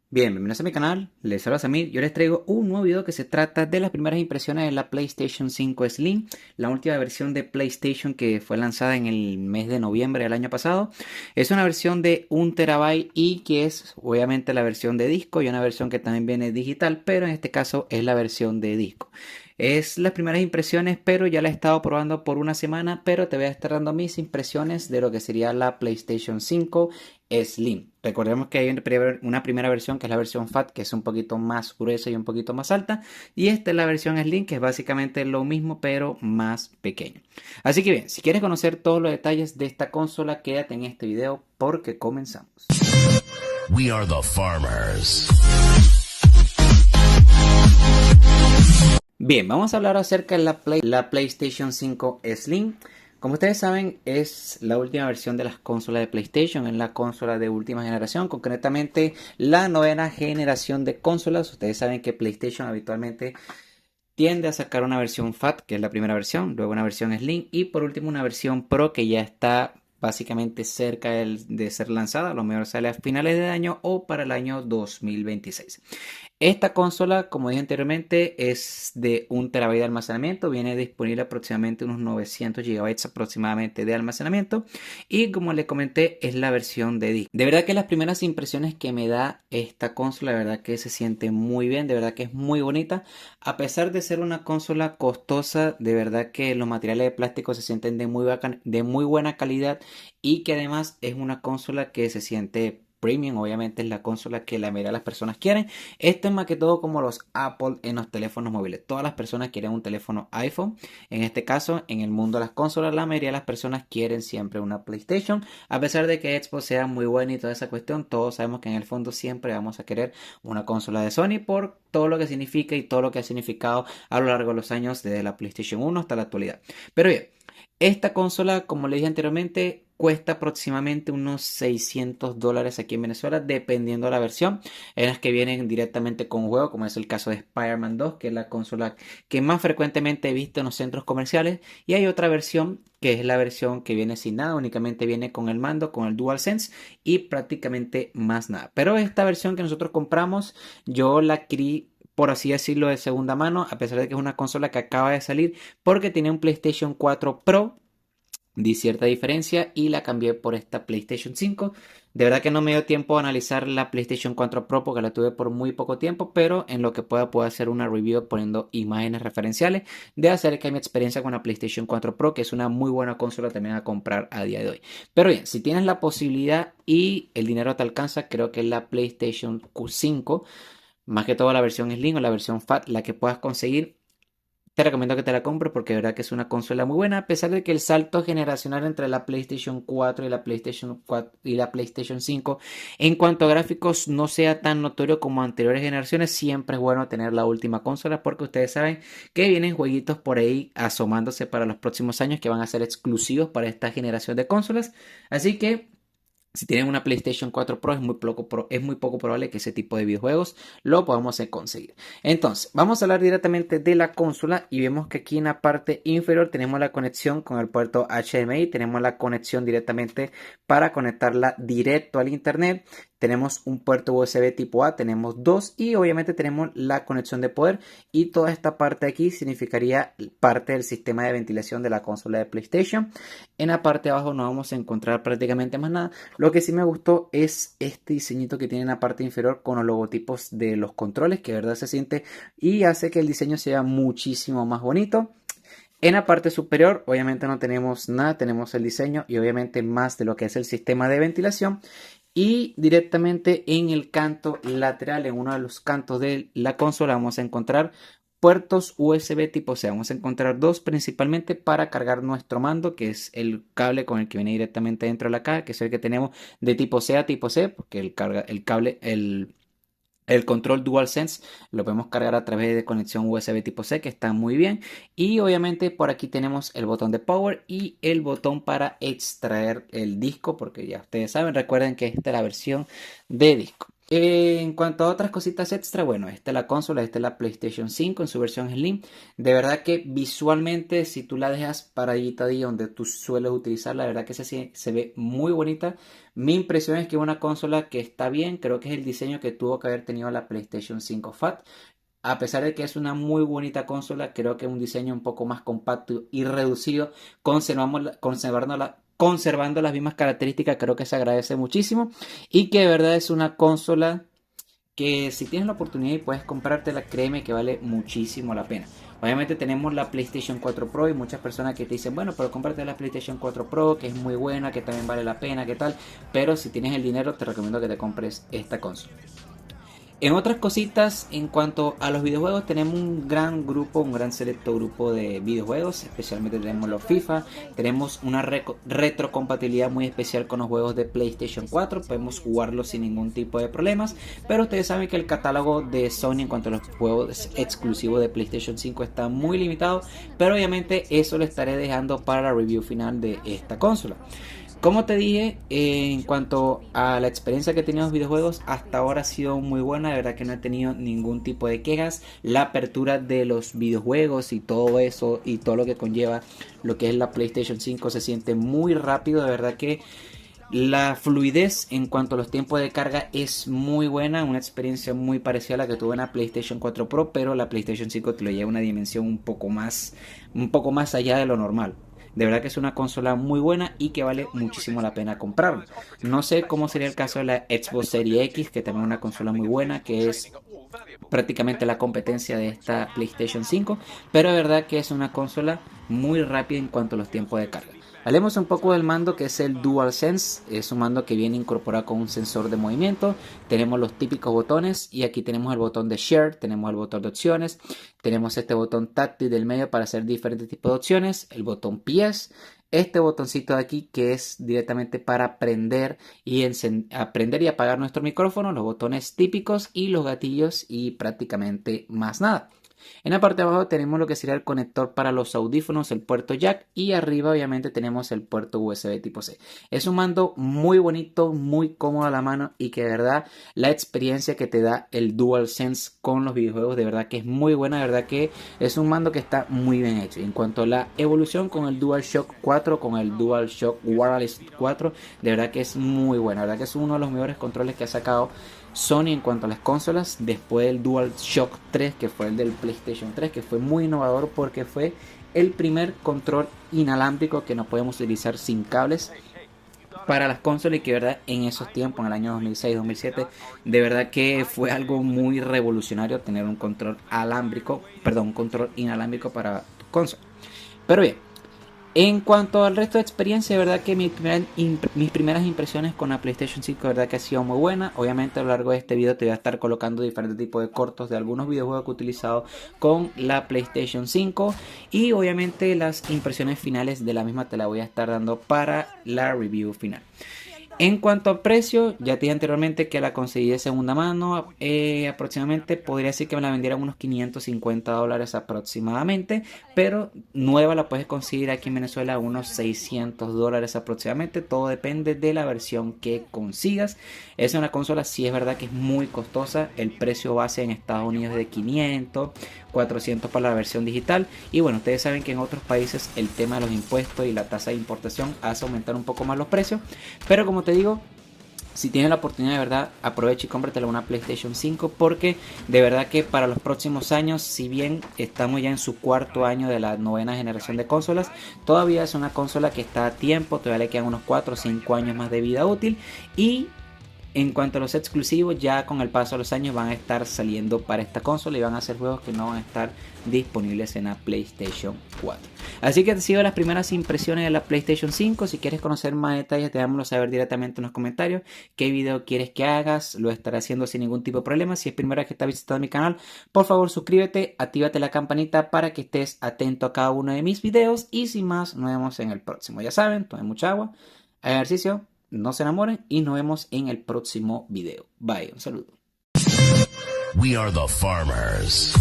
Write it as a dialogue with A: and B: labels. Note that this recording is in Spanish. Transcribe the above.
A: Bien, bienvenidos a mi canal, les saluda Samir. Yo les traigo un nuevo video que se trata de las primeras impresiones de la PlayStation 5 Slim, la última versión de PlayStation que fue lanzada en el mes de noviembre del año pasado. Es una versión de 1 TB y que es obviamente la versión de disco y una versión que también viene digital, pero en este caso es la versión de disco. Es las primeras impresiones, pero ya la he estado probando por una semana, pero te voy a estar dando mis impresiones de lo que sería la PlayStation 5 Slim. Recordemos que hay una primera versión que es la versión Fat, que es un poquito más gruesa y un poquito más alta. Y esta es la versión Slim, que es básicamente lo mismo, pero más pequeño. Así que bien, si quieres conocer todos los detalles de esta consola, quédate en este video porque comenzamos.
B: We are the farmers.
A: Bien, vamos a hablar acerca de la PlayStation 5 Slim. Como ustedes saben, es la última versión de las consolas de PlayStation, es la consola de última generación, concretamente la novena generación de consolas. Ustedes saben que PlayStation habitualmente tiende a sacar una versión Fat, que es la primera versión, luego una versión Slim y por último una versión Pro que ya está básicamente cerca de ser lanzada. A lo mejor sale a finales de año o para el año 2026. Esta consola, como dije anteriormente, es de 1 TB de almacenamiento. Viene disponible aproximadamente unos 900 GB aproximadamente de almacenamiento. Y como les comenté, es la versión de disco. De verdad que las primeras impresiones que me da esta consola, de verdad que se siente muy bien. De verdad que es muy bonita. A pesar de ser una consola costosa, de verdad que los materiales de plástico se sienten de muy buena calidad. Y que además es una consola que se siente premium. Obviamente es la consola que la mayoría de las personas quieren. Esto es más que todo como los Apple en los teléfonos móviles. Todas las personas quieren un teléfono iPhone. En este caso, en el mundo de las consolas, la mayoría de las personas quieren siempre una PlayStation. A pesar de que Xbox sea muy buena y toda esa cuestión, todos sabemos que en el fondo siempre vamos a querer una consola de Sony por todo lo que significa y todo lo que ha significado a lo largo de los años desde la PlayStation 1 hasta la actualidad. Pero bien, esta consola, como le dije anteriormente, cuesta aproximadamente unos $600 aquí en Venezuela, dependiendo de la versión. Hay las que vienen directamente con juego, como es el caso de Spider-Man 2, que es la consola que más frecuentemente he visto en los centros comerciales. Y hay otra versión, que es la versión que viene sin nada, únicamente viene con el mando, con el DualSense y prácticamente más nada. Pero esta versión que nosotros compramos, yo la adquirí, por así decirlo, de segunda mano, a pesar de que es una consola que acaba de salir, porque tiene un PlayStation 4 Pro. Di cierta diferencia y la cambié por esta PlayStation 5. De verdad que no me dio tiempo a analizar la PlayStation 4 Pro porque la tuve por muy poco tiempo, pero en lo que puedo hacer una review poniendo imágenes referenciales de acerca de mi experiencia con la PlayStation 4 Pro, que es una muy buena consola también a comprar a día de hoy. Pero bien, si tienes la posibilidad y el dinero te alcanza, creo que la PlayStation 5, más que todo la versión Slim o la versión Fat, la que puedas conseguir, te recomiendo que te la compres porque de verdad que es una consola muy buena, a pesar de que el salto generacional entre la PlayStation 4 y la PlayStation 4 y la PlayStation 5 en cuanto a gráficos no sea tan notorio como anteriores generaciones. Siempre es bueno tener la última consola porque ustedes saben que vienen jueguitos por ahí asomándose para los próximos años que van a ser exclusivos para esta generación de consolas. Así que si tienen una PlayStation 4 Pro es muy poco probable que ese tipo de videojuegos lo podamos conseguir. Entonces, vamos a hablar directamente de la consola y vemos que aquí en la parte inferior tenemos la conexión con el puerto HDMI, tenemos la conexión directamente para conectarla directo al internet. Tenemos un puerto USB tipo A, tenemos dos y obviamente tenemos la conexión de poder y toda esta parte de aquí significaría parte del sistema de ventilación de la consola de PlayStation. En la parte de abajo no vamos a encontrar prácticamente más nada. Lo que sí me gustó es este diseñito que tiene en la parte inferior con los logotipos de los controles, que de verdad se siente y hace que el diseño sea muchísimo más bonito. En la parte superior obviamente no tenemos nada, tenemos el diseño y obviamente más de lo que es el sistema de ventilación. Y directamente en el canto lateral, en uno de los cantos de la consola, vamos a encontrar puertos USB tipo C. Vamos a encontrar dos principalmente para cargar nuestro mando, que es el cable con el que viene directamente dentro de la caja, que es el que tenemos de tipo C a tipo C, porque el control DualSense lo podemos cargar a través de conexión USB tipo C, que está muy bien. Y obviamente por aquí tenemos el botón de power y el botón para extraer el disco, porque ya ustedes saben, recuerden que esta es la versión de disco. En cuanto a otras cositas extra, bueno, esta es la consola, esta es la PlayStation 5 en su versión Slim. De verdad que visualmente, si tú la dejas paradita ahí donde tú sueles utilizarla, la verdad que se ve muy bonita. Mi impresión es que es una consola que está bien, creo que es el diseño que tuvo que haber tenido la PlayStation 5 Fat. A pesar de que es una muy bonita consola, creo que es un diseño un poco más compacto y reducido, conservando las mismas características, creo que se agradece muchísimo. Y que de verdad es una consola que si tienes la oportunidad y puedes comprártela, créeme que vale muchísimo la pena. Obviamente tenemos la PlayStation 4 Pro y muchas personas que te dicen, bueno, pero cómprate la PlayStation 4 Pro, que es muy buena, que también vale la pena, que tal. Pero si tienes el dinero, te recomiendo que te compres esta consola. En otras cositas, en cuanto a los videojuegos, tenemos un gran selecto grupo de videojuegos, especialmente tenemos los FIFA, tenemos una retrocompatibilidad muy especial con los juegos de PlayStation 4, podemos jugarlos sin ningún tipo de problemas, pero ustedes saben que el catálogo de Sony en cuanto a los juegos exclusivos de PlayStation 5 está muy limitado, pero obviamente eso lo estaré dejando para la review final de esta consola. Como te dije, en cuanto a la experiencia que he tenido en los videojuegos, hasta ahora ha sido muy buena, de verdad que no he tenido ningún tipo de quejas. La apertura de los videojuegos y todo eso y todo lo que conlleva lo que es la PlayStation 5 se siente muy rápido, de verdad que la fluidez en cuanto a los tiempos de carga es muy buena, una experiencia muy parecida a la que tuve en la PlayStation 4 Pro, pero la PlayStation 5 te lo lleva a una dimensión un poco más allá de lo normal. De verdad que es una consola muy buena y que vale muchísimo la pena comprarla. No sé cómo sería el caso de la Xbox Series X, que también es una consola muy buena, que es prácticamente la competencia de esta PlayStation 5, pero de verdad que es una consola muy rápida en cuanto a los tiempos de carga. Hablemos un poco del mando, que es el DualSense. Es un mando que viene incorporado con un sensor de movimiento. Tenemos los típicos botones y aquí tenemos el botón de Share, tenemos el botón de opciones, tenemos este botón táctil del medio para hacer diferentes tipos de opciones, el botón PS, este botoncito de aquí que es directamente para prender y apagar nuestro micrófono, los botones típicos y los gatillos y prácticamente más nada. En la parte de abajo tenemos lo que sería el conector para los audífonos, el puerto jack, y arriba obviamente tenemos el puerto USB tipo C. Es un mando muy bonito, muy cómodo a la mano y que de verdad la experiencia que te da el DualSense con los videojuegos de verdad que es muy buena, de verdad que es un mando que está muy bien hecho. En cuanto a la evolución con el DualShock 4, con el DualShock Wireless 4, de verdad que es muy buena, de verdad que es uno de los mejores controles que ha sacado Sony en cuanto a las consolas, después del DualShock 3, que fue el del PlayStation 3, que fue muy innovador porque fue el primer control inalámbrico que no podemos utilizar sin cables para las consolas y que de verdad en esos tiempos, en el año 2006-2007, de verdad que fue algo muy revolucionario tener un control un control inalámbrico para tu consola. Pero bien, en cuanto al resto de experiencia, de verdad que mis primeras impresiones con la PlayStation 5 de verdad que ha sido muy buena. Obviamente a lo largo de este video te voy a estar colocando diferentes tipos de cortos de algunos videojuegos que he utilizado con la PlayStation 5. Y obviamente las impresiones finales de la misma te la voy a estar dando para la review final. En cuanto al precio, ya te dije anteriormente que la conseguí de segunda mano, aproximadamente podría decir que me la vendieran unos $550 aproximadamente, pero nueva la puedes conseguir aquí en Venezuela a unos $600 aproximadamente, todo depende de la versión que consigas. Es una consola, sí es verdad que es muy costosa, el precio base en Estados Unidos es de 500, 400 para la versión digital y bueno, ustedes saben que en otros países el tema de los impuestos y la tasa de importación hace aumentar un poco más los precios, pero como te digo, si tienes la oportunidad de verdad, aprovecha y cómpratela una PlayStation 5 porque de verdad que para los próximos años, si bien estamos ya en su cuarto año de la novena generación de consolas, todavía es una consola que está a tiempo, todavía le quedan unos 4 o 5 años más de vida útil y en cuanto a los exclusivos, ya con el paso de los años van a estar saliendo para esta consola y van a ser juegos que no van a estar disponibles en la PlayStation 4. Así que te sigo las primeras impresiones de la PlayStation 5. Si quieres conocer más detalles, déjamelo saber directamente en los comentarios. ¿Qué video quieres que hagas? Lo estaré haciendo sin ningún tipo de problema. Si es primera vez que estás visitando mi canal, por favor suscríbete, actívate la campanita para que estés atento a cada uno de mis videos. Y sin más, nos vemos en el próximo. Ya saben, tomen mucha agua, ejercicio. No se enamoren y nos vemos en el próximo video. Bye, un saludo.
B: We are the farmers.